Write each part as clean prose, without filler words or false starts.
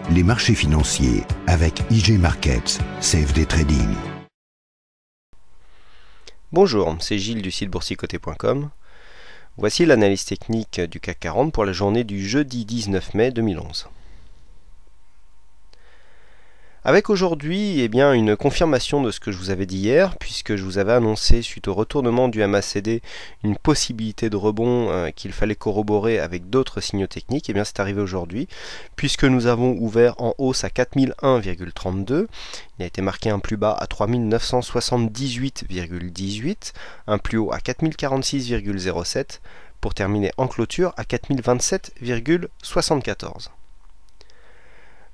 les marchés financiers avec IG Markets, CFD Trading. Bonjour, c'est Gilles du site boursicoté.com. Voici l'analyse technique du CAC 40 pour la journée du jeudi 19 mai 2011. Avec aujourd'hui une confirmation de ce que je vous avais dit hier, puisque je vous avais annoncé suite au retournement du MACD une possibilité de rebond qu'il fallait corroborer avec d'autres signaux techniques. C'est arrivé aujourd'hui, puisque nous avons ouvert en hausse à 4001,32, il a été marqué un plus bas à 3978,18, un plus haut à 4046,07, pour terminer en clôture à 4027,74.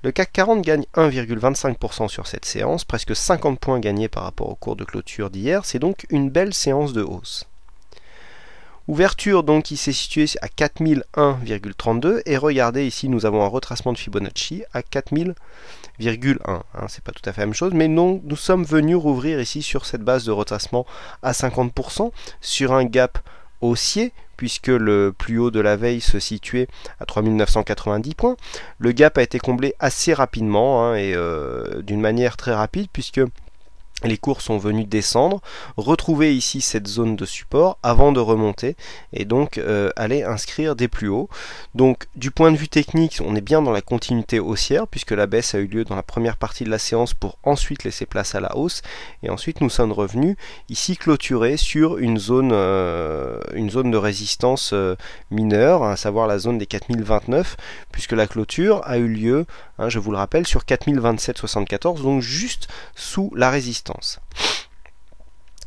Le CAC 40 gagne 1,25% sur cette séance, presque 50 points gagnés par rapport au cours de clôture d'hier, c'est donc une belle séance de hausse. Ouverture donc qui s'est située à 4001,32 et regardez ici nous avons un retracement de Fibonacci à 4000,1. C'est pas tout à fait la même chose, mais nous sommes venus rouvrir ici sur cette base de retracement à 50%, sur un gap haussier, puisque le plus haut de la veille se situait à 3990 points. Le gap a été comblé assez rapidement et d'une manière très rapide, puisque les cours sont venus descendre, retrouver ici cette zone de support avant de remonter et donc aller inscrire des plus hauts. Donc du point de vue technique, on est bien dans la continuité haussière puisque la baisse a eu lieu dans la première partie de la séance pour ensuite laisser place à la hausse. Et ensuite nous sommes revenus ici clôturer sur une zone de résistance mineure, à savoir la zone des 4029, puisque la clôture a eu lieu, je vous le rappelle, sur 4027,74, donc juste sous la résistance.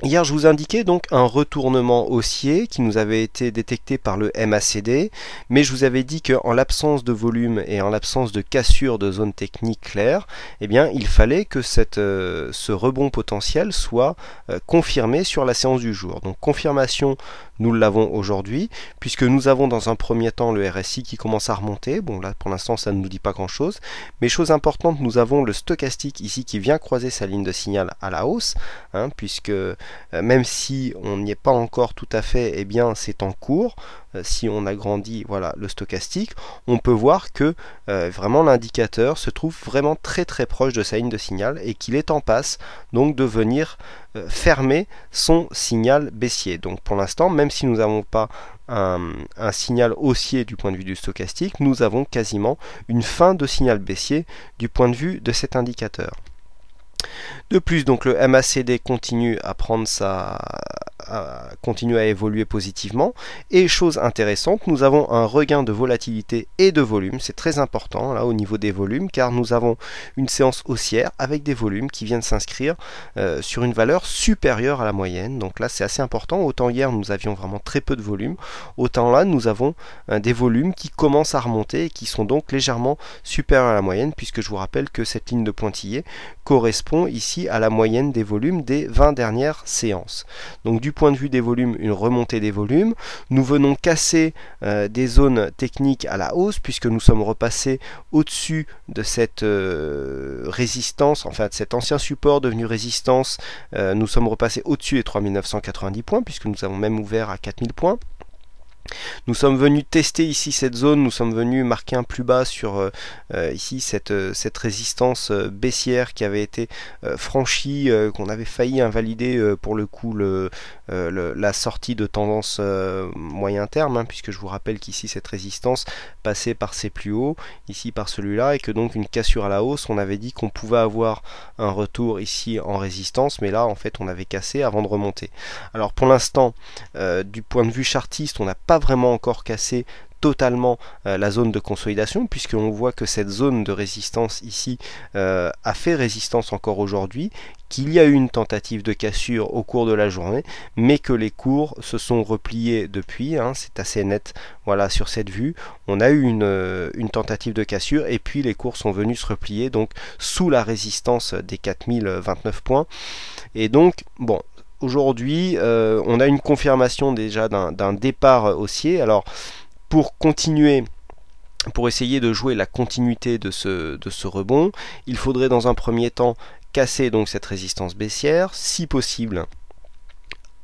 Hier, je vous indiquais donc un retournement haussier qui nous avait été détecté par le MACD, mais je vous avais dit qu'en l'absence de volume et en l'absence de cassure de zone technique claire, il fallait que ce rebond potentiel soit confirmé sur la séance du jour. Donc confirmation, nous l'avons aujourd'hui, puisque nous avons dans un premier temps le RSI qui commence à remonter. Bon là pour l'instant ça ne nous dit pas grand chose, mais chose importante, nous avons le stochastique ici qui vient croiser sa ligne de signal à la hausse, puisque même si on n'y est pas encore tout à fait, c'est en cours. Si on agrandit le stochastique, on peut voir que vraiment l'indicateur se trouve vraiment très très proche de sa ligne de signal et qu'il est en passe donc de venir fermer son signal baissier. Donc pour l'instant, même si nous n'avons pas un signal haussier du point de vue du stochastique, nous avons quasiment une fin de signal baissier du point de vue de cet indicateur. De plus, donc le MACD continue à évoluer positivement, et chose intéressante, nous avons un regain de volatilité et de volume. C'est très important là au niveau des volumes, car nous avons une séance haussière avec des volumes qui viennent s'inscrire sur une valeur supérieure à la moyenne. Donc là c'est assez important, autant hier nous avions vraiment très peu de volume, autant là nous avons des volumes qui commencent à remonter et qui sont donc légèrement supérieurs à la moyenne, puisque je vous rappelle que cette ligne de pointillé correspond ici à la moyenne des volumes des 20 dernières séances. Donc du point de vue des volumes, une remontée des volumes. Nous venons casser des zones techniques à la hausse, puisque nous sommes repassés au-dessus de cette résistance, enfin de cet ancien support devenu résistance. Nous sommes repassés au-dessus des 3990 points, puisque nous avons même ouvert à 4000 points. Nous sommes venus tester ici cette zone, nous sommes venus marquer un plus bas sur ici cette résistance baissière qui avait été franchie, qu'on avait failli invalider pour le coup la sortie de tendance moyen terme, puisque je vous rappelle qu'ici cette résistance passait par ces plus hauts, ici par celui-là, et que donc une cassure à la hausse, on avait dit qu'on pouvait avoir un retour ici en résistance, mais là en fait on avait cassé avant de remonter. Alors pour l'instant, du point de vue chartiste, on n'a pas vraiment encore cassé totalement la zone de consolidation, puisqu'on voit que cette zone de résistance ici a fait résistance encore aujourd'hui, qu'il y a eu une tentative de cassure au cours de la journée, mais que les cours se sont repliés depuis, c'est assez net sur cette vue. On a eu une tentative de cassure et puis les cours sont venus se replier donc sous la résistance des 4029 points, et donc bon, aujourd'hui on a une confirmation déjà d'un départ haussier. Alors pour continuer, pour essayer de jouer la continuité de ce rebond, il faudrait dans un premier temps casser donc cette résistance baissière, si possible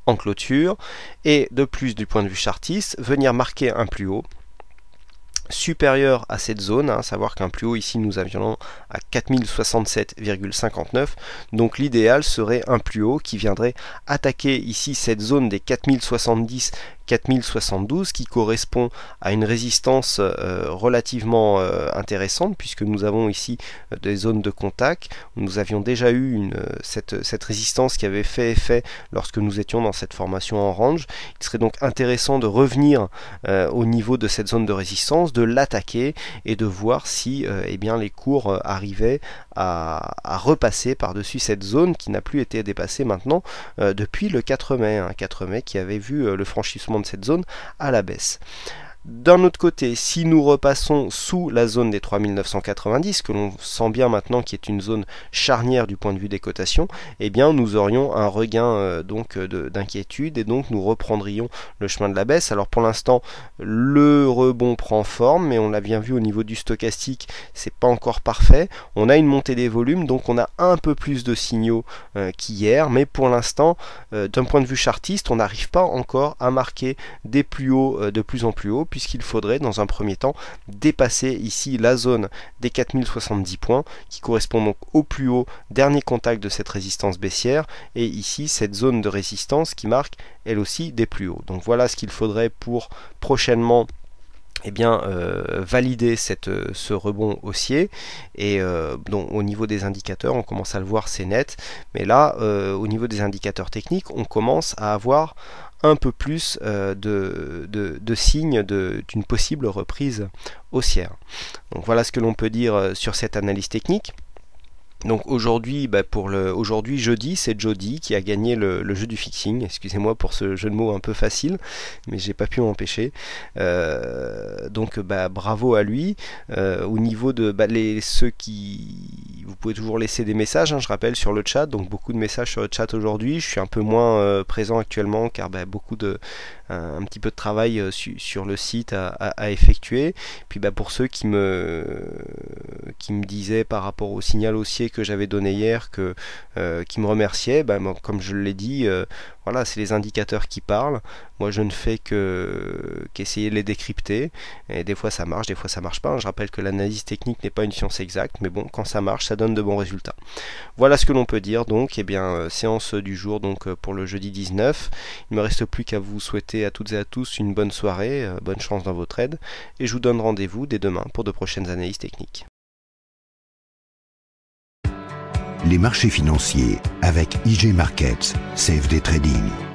en clôture, et de plus du point de vue chartiste, venir marquer un plus haut supérieur à cette zone, à savoir qu'un plus haut ici nous avions à 4067,59, donc l'idéal serait un plus haut qui viendrait attaquer ici cette zone des 4070 4072 qui correspond à une résistance relativement intéressante, puisque nous avons ici des zones de contact. Nous avions déjà eu cette résistance qui avait fait effet lorsque nous étions dans cette formation en range. Il serait donc intéressant de revenir au niveau de cette zone de résistance, de l'attaquer et de voir si eh bien, les cours arrivaient à repasser par-dessus cette zone qui n'a plus été dépassée maintenant depuis le 4 mai, 4 mai qui avait vu le franchissement de cette zone à la baisse. D'un autre côté, si nous repassons sous la zone des 3990, que l'on sent bien maintenant qui est une zone charnière du point de vue des cotations, eh bien nous aurions un regain d'inquiétude et donc nous reprendrions le chemin de la baisse. Alors pour l'instant, le rebond prend forme, mais on l'a bien vu au niveau du stochastique, c'est pas encore parfait. On a une montée des volumes, donc on a un peu plus de signaux qu'hier, mais pour l'instant, d'un point de vue chartiste, on n'arrive pas encore à marquer des plus hauts de plus en plus hauts, puisqu'il faudrait dans un premier temps dépasser ici la zone des 4070 points qui correspond donc au plus haut dernier contact de cette résistance baissière et ici cette zone de résistance qui marque elle aussi des plus hauts. Donc voilà ce qu'il faudrait pour prochainement valider ce rebond haussier et donc au niveau des indicateurs on commence à le voir, c'est net, mais là au niveau des indicateurs techniques on commence à avoir un peu plus de signes d'une possible reprise haussière. Donc voilà ce que l'on peut dire sur cette analyse technique. Donc aujourd'hui, aujourd'hui jeudi, c'est Jody qui a gagné le jeu du fixing. Excusez-moi pour ce jeu de mots un peu facile, mais j'ai pas pu m'empêcher. Donc bravo à lui. Au niveau de ceux qui, vous pouvez toujours laisser des messages. Je rappelle sur le chat. Donc beaucoup de messages sur le chat aujourd'hui. Je suis un peu moins présent actuellement car beaucoup de un petit peu de travail sur le site à effectuer. Puis pour ceux qui me disaient par rapport au signal haussier que j'avais donné hier, qui me remerciaient, comme je l'ai dit, voilà, c'est les indicateurs qui parlent. Moi je ne fais qu'essayer de les décrypter, et des fois ça marche, des fois ça marche pas. Je rappelle que l'analyse technique n'est pas une science exacte, mais bon, quand ça marche, ça donne de bons résultats. Voilà ce que l'on peut dire. Donc séance du jour donc pour le jeudi 19. Il ne me reste plus qu'à vous souhaiter à toutes et à tous une bonne soirée, bonne chance dans vos trades, et je vous donne rendez-vous dès demain pour de prochaines analyses techniques. Les marchés financiers avec IG Markets, CFD Trading.